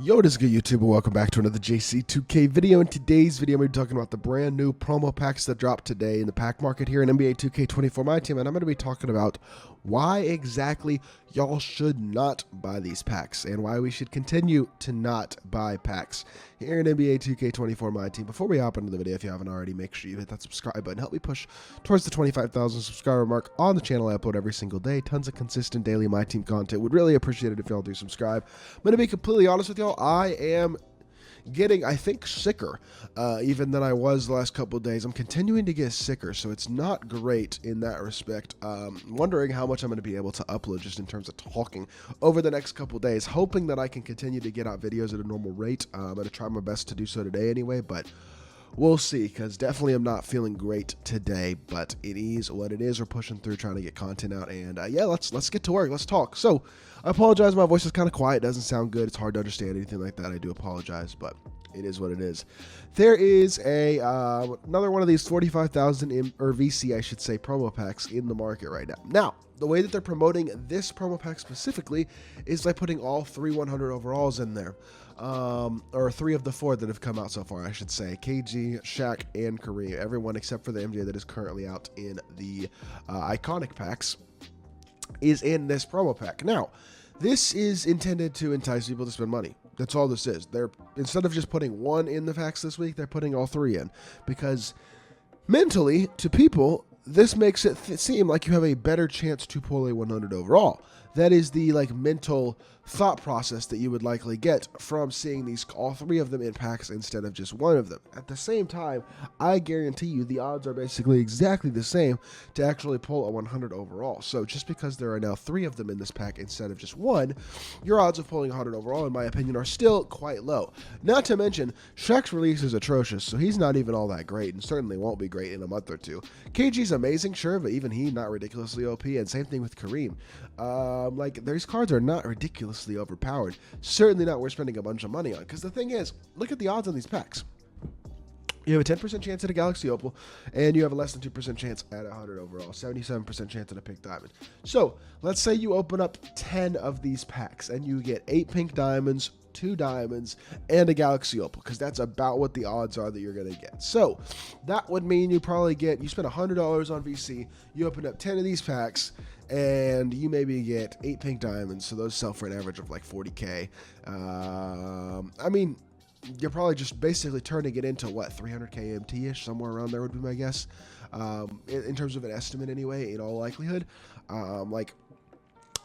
Yo, what is good, YouTube, and welcome back to another JC2K video. In today's video, we're talking about the brand new promo packs that dropped today in the pack market here in NBA 2K24 MyTEAM, and I'm going to be talking about why exactly y'all should not buy these packs and why we should continue to not buy packs here in NBA 2K24 MyTEAM. Before we hop into the video, if you haven't already, make sure you hit that subscribe button. Help me push towards the 25,000 subscriber mark on the channel. I upload every single day. Tons of consistent daily MyTEAM content. Would really appreciate it if y'all do subscribe. I'm going to be completely honest with y'all. I am getting, I think, sicker even than I was the last couple of days. I'm continuing to get sicker, so it's not great in that respect. Wondering how much I'm going to be able to upload just in terms of talking over the next couple of days, hoping that I can continue to get out videos at a normal rate. I'm going to try my best to do so today anyway, but we'll see, because definitely I'm not feeling great today, but it is what it is. We're pushing through, trying to get content out, and yeah, let's get to work. Let's talk. So I apologize, my voice is kind of quiet, doesn't sound good, it's hard to understand anything like that. I do apologize, but it is what it is. There is another one of these 45,000 or VC, I should say, promo packs in the market right now. Now, the way that they're promoting this promo pack specifically is by putting all 3 100 overalls in there. Or 3 of the 4 that have come out so far, I should say. KG, Shaq, and Kareem. Everyone except for the MJ that is currently out in the iconic packs is in this promo pack. Now, this is intended to entice people to spend money. That's all this is. They're, instead of just putting 1 in the packs this week, they're putting all 3 in. Because mentally, to people, this makes it seem like you have a better chance to pull a 100 overall. That is the mental thought process that you would likely get from seeing these all 3 of them in packs instead of just 1 of them. At the same time, I guarantee you the odds are basically exactly the same to actually pull a 100 overall. So just because there are now 3 of them in this pack instead of just 1, your odds of pulling 100 overall, in my opinion, are still quite low. Not to mention, Shaq's release is atrocious, so he's not even all that great, and certainly won't be great in a month or two. KG's amazing, sure, but even he not ridiculously OP, and same thing with Kareem. These cards are not ridiculously overpowered. Certainly not worth spending a bunch of money on. Because the thing is, look at the odds on these packs. You have a 10% chance at a Galaxy Opal, and you have a less than 2% chance at a 100 overall, 77% chance at a pink diamond. So, let's say you open up 10 of these packs, and you get 8 pink diamonds, 2 diamonds, and a Galaxy Opal, because that's about what the odds are that you're going to get. So, that would mean you probably you spend $100 on VC, you open up 10 of these packs, and you maybe get 8 pink diamonds, so those sell for an average of like 40K. I mean, you're probably just basically turning it into, what, 300K MT-ish, somewhere around there would be my guess, in terms of an estimate anyway, in all likelihood.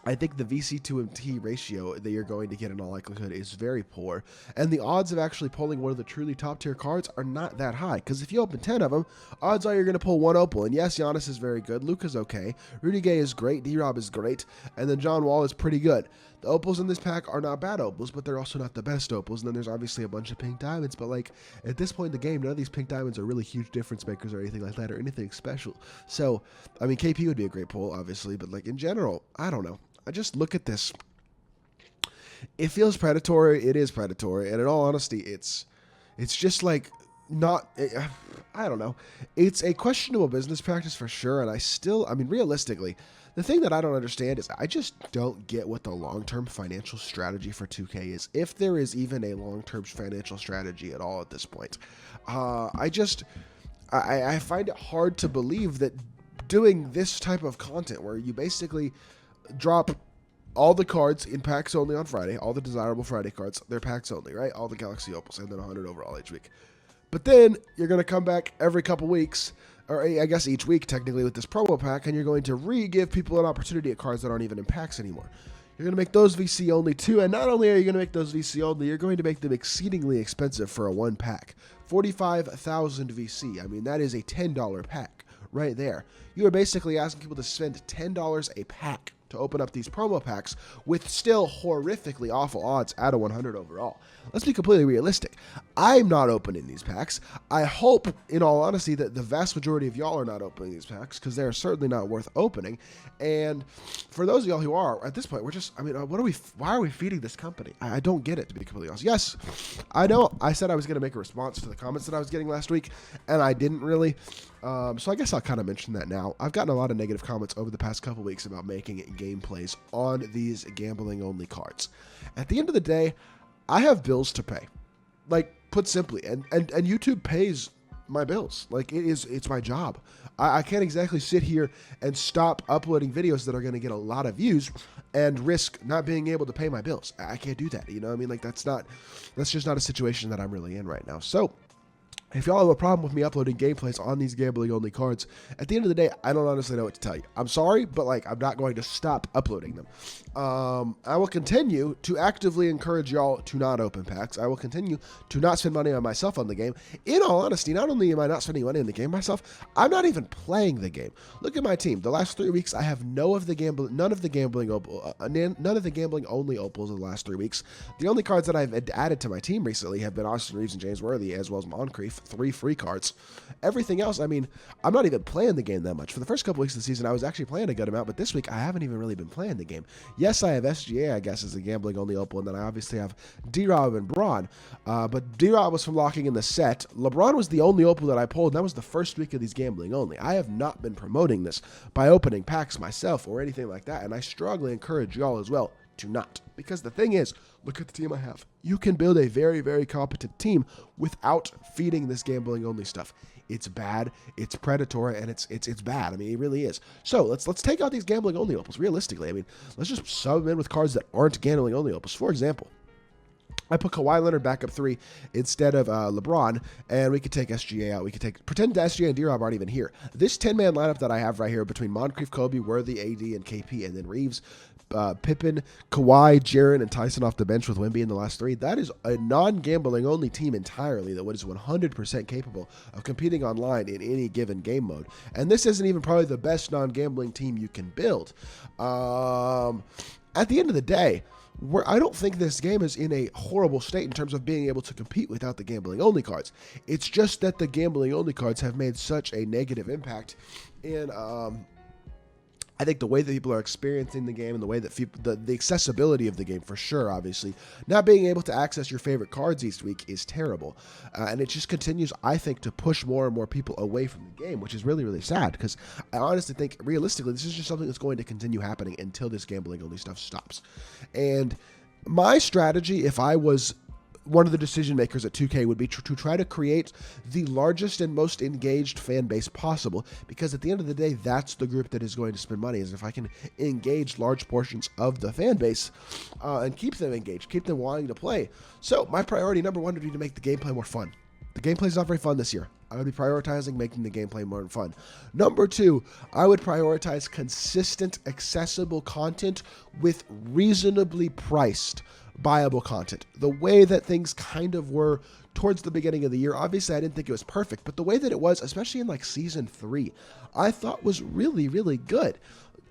I think the VC to MT ratio that you're going to get in all likelihood is very poor, and the odds of actually pulling one of the truly top tier cards are not that high, because if you open 10 of them, odds are you're going to pull 1 opal, and yes, Giannis is very good, Luka's okay, Rudy Gay is great, D-Rob is great, and then John Wall is pretty good. The opals in this pack are not bad opals, but they're also not the best opals, and then there's obviously a bunch of pink diamonds, but at this point in the game, none of these pink diamonds are really huge difference makers or anything like that, or anything special. So, I mean, KP would be a great pull, obviously, but in general, I don't know. I just look at this. It feels predatory. It is predatory. And in all honesty, it's just not, I don't know. It's a questionable business practice for sure. And I mean, realistically, the thing that I don't understand is I just don't get what the long-term financial strategy for 2K is. If there is even a long-term financial strategy at all at this point. I find it hard to believe that doing this type of content where you basically drop all the cards in packs only on Friday, all the desirable Friday cards, they're packs only, right? All the Galaxy Opals, and then 100 overall each week. But then you're going to come back every couple weeks, or I guess each week technically, with this promo pack, and you're going to give people an opportunity at cards that aren't even in packs anymore. You're going to make those VC only too, and not only are you going to make those VC only, you're going to make them exceedingly expensive for a 1 pack. 45,000 VC. I mean, that is a $10 pack right there. You are basically asking people to spend $10 a pack to open up these promo packs with still horrifically awful odds at a 100 overall. Let's be completely realistic. I'm not opening these packs. I hope, in all honesty, that the vast majority of y'all are not opening these packs, because they're certainly not worth opening. And for those of y'all who are, at this point, we're just, I mean, why are we feeding this company? I don't get it, to be completely honest. Yes, I know I said I was going to make a response to the comments that I was getting last week, and I didn't really. So I guess I'll kind of mention that now. I've gotten a lot of negative comments over the past couple weeks about making gameplays on these gambling-only cards. At the end of the day, I have bills to pay. Like, put simply, and YouTube pays my bills. Like, it's my job. I can't exactly sit here and stop uploading videos that are going to get a lot of views and risk not being able to pay my bills. I can't do that. You know what I mean? Like, that's just not a situation that I'm really in right now. So if y'all have a problem with me uploading gameplays on these gambling only cards, at the end of the day, I don't honestly know what to tell you. I'm sorry, but like, I'm not going to stop uploading them. I will continue to actively encourage y'all to not open packs. I will continue to not spend money on myself on the game. In all honesty, not only am I not spending money on the game myself, I'm not even playing the game. Look at my team. The last 3 weeks, I have none of the gambling only opals in the last 3 weeks. The only cards that I've added to my team recently have been Austin Reeves and James Worthy, as well as Moncrief. 3 free cards. Everything else, I mean, I'm not even playing the game that much. For the first couple weeks of the season, I was actually playing a good amount, but this week, I haven't even really been playing the game. Yes, I have SGA, I guess, as a gambling only opal, and then I obviously have D-Rob and Braun, but D-Rob was from locking in the set. LeBron was the only opal that I pulled, and that was the first week of these gambling only. I have not been promoting this by opening packs myself or anything like that, and I strongly encourage y'all as well to not. Because the thing is, look at the team I have. You can build a very, very competent team without feeding this gambling only stuff. It's bad, it's predatory, and it's bad. I mean, it really is. So let's take out these gambling only opals. Realistically, I mean, let's just sub them in with cards that aren't gambling only opals. For example, I put Kawhi Leonard back up 3 instead of LeBron, and we could take SGA out. We could pretend SGA and D-Rob aren't even here. This 10-man lineup that I have right here between Moncrief, Kobe, Worthy, AD, and KP, and then Reeves, Pippen, Kawhi, Jaren, and Tyson off the bench with Wemby in the last 3. That is a non-gambling only team entirely that is 100% capable of competing online in any given game mode. And this isn't even probably the best non-gambling team you can build. At the end of the day, I don't think this game is in a horrible state in terms of being able to compete without the gambling-only cards. It's just that the gambling-only cards have made such a negative impact in, I think, the way that people are experiencing the game and the way that the accessibility of the game, for sure, obviously. Not being able to access your favorite cards each week is terrible. And it just continues, I think, to push more and more people away from the game, which is really, really sad, because I honestly think, realistically, this is just something that's going to continue happening until this gambling-only stuff stops. And my strategy, if I was one of the decision makers at 2K, would be to try to create the largest and most engaged fan base possible, because at the end of the day, that's the group that is going to spend money. Is if I can engage large portions of the fan base and keep them engaged, keep them wanting to play. So my priority number 1 would be to make the gameplay more fun. The gameplay is not very fun this year. I would be prioritizing making the gameplay more fun. Number 2, I would prioritize consistent, accessible content with reasonably priced buyable content. The way that things kind of were towards the beginning of the year, obviously I didn't think it was perfect, but the way that it was, especially in like season 3, I thought was really, really good.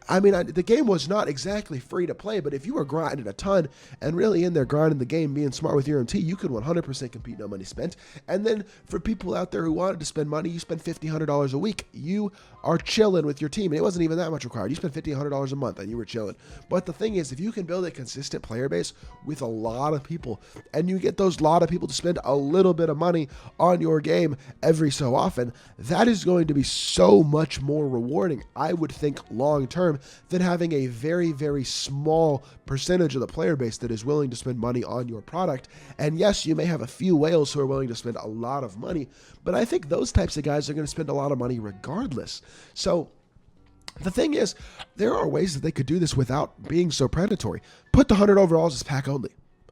I mean, the game was not exactly free to play, but if you were grinding a ton and really in there grinding the game, being smart with your MT, you could 100% compete, no money spent. And then for people out there who wanted to spend money, you spend $50, $100 a week. You are chilling with your team, and it wasn't even that much required. You spent $50, $100 a month, and you were chilling. But the thing is, if you can build a consistent player base with a lot of people, and you get those lot of people to spend a little bit of money on your game every so often, that is going to be so much more rewarding, I would think, long term, than having a very, very small percentage of the player base that is willing to spend money on your product. And yes, you may have a few whales who are willing to spend a lot of money, but I think those types of guys are going to spend a lot of money regardless. So the thing is, there are ways that they could do this without being so predatory. Put the 100 overalls as pack only.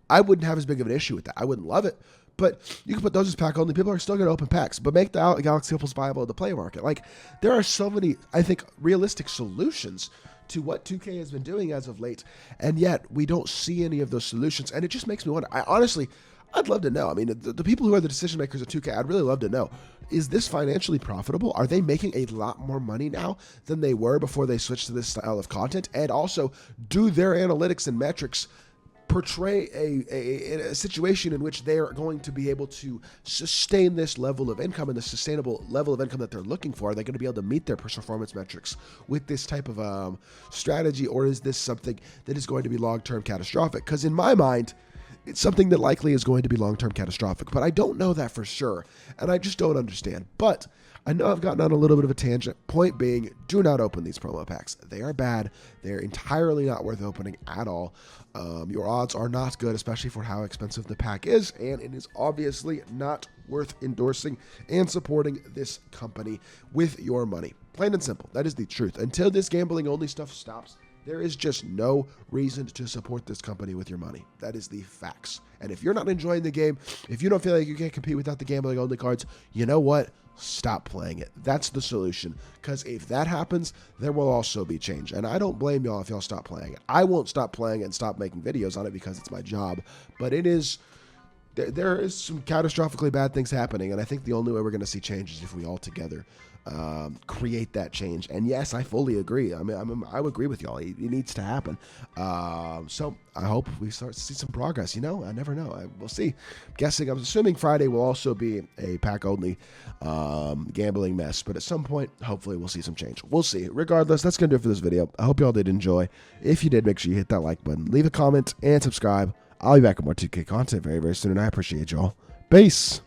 I wouldn't have as big of an issue with that. I wouldn't love it, but you can put those as pack only. People are still going to open packs, but make the Galaxy Opals viable at the play market. Like, there are so many, I think, realistic solutions to what 2K has been doing as of late, and yet we don't see any of those solutions, and it just makes me wonder. I'd love to know. I mean, the people who are the decision makers at 2K, I'd really love to know, is this financially profitable? Are they making a lot more money now than they were before they switched to this style of content? And also, do their analytics and metrics portray a situation in which they are going to be able to sustain this level of income and the sustainable level of income that they're looking for? Are they going to be able to meet their performance metrics with this type of strategy, or is this something that is going to be long-term catastrophic? Because in my mind, it's something that likely is going to be long-term catastrophic, but I don't know that for sure, and I just don't understand. But I know I've gotten on a little bit of a tangent. Point being, do not open these promo packs. They are bad. They're entirely not worth opening at all. Your odds are not good, especially for how expensive the pack is, and it is obviously not worth endorsing and supporting this company with your money. Plain and simple. That is the truth. Until this gambling-only stuff stops, there is just no reason to support this company with your money. That is the facts. And if you're not enjoying the game, if you don't feel like you can't compete without the gambling-only cards, you know what? Stop playing it. That's the solution. Because if that happens, there will also be change. And I don't blame y'all if y'all stop playing it. I won't stop playing it and stop making videos on it because it's my job. But it is... There is some catastrophically bad things happening, and I think the only way we're going to see change is if we all together create that change. And yes, I fully agree. I mean, I would agree with y'all. It needs to happen. So I hope we start to see some progress. You know, I never know. We'll see. I'm assuming Friday will also be a pack-only gambling mess, but at some point, hopefully, we'll see some change. We'll see. Regardless, that's going to do it for this video. I hope y'all did enjoy. If you did, make sure you hit that like button, leave a comment, and subscribe. I'll be back with more 2K content very, very soon, and I appreciate y'all. Peace.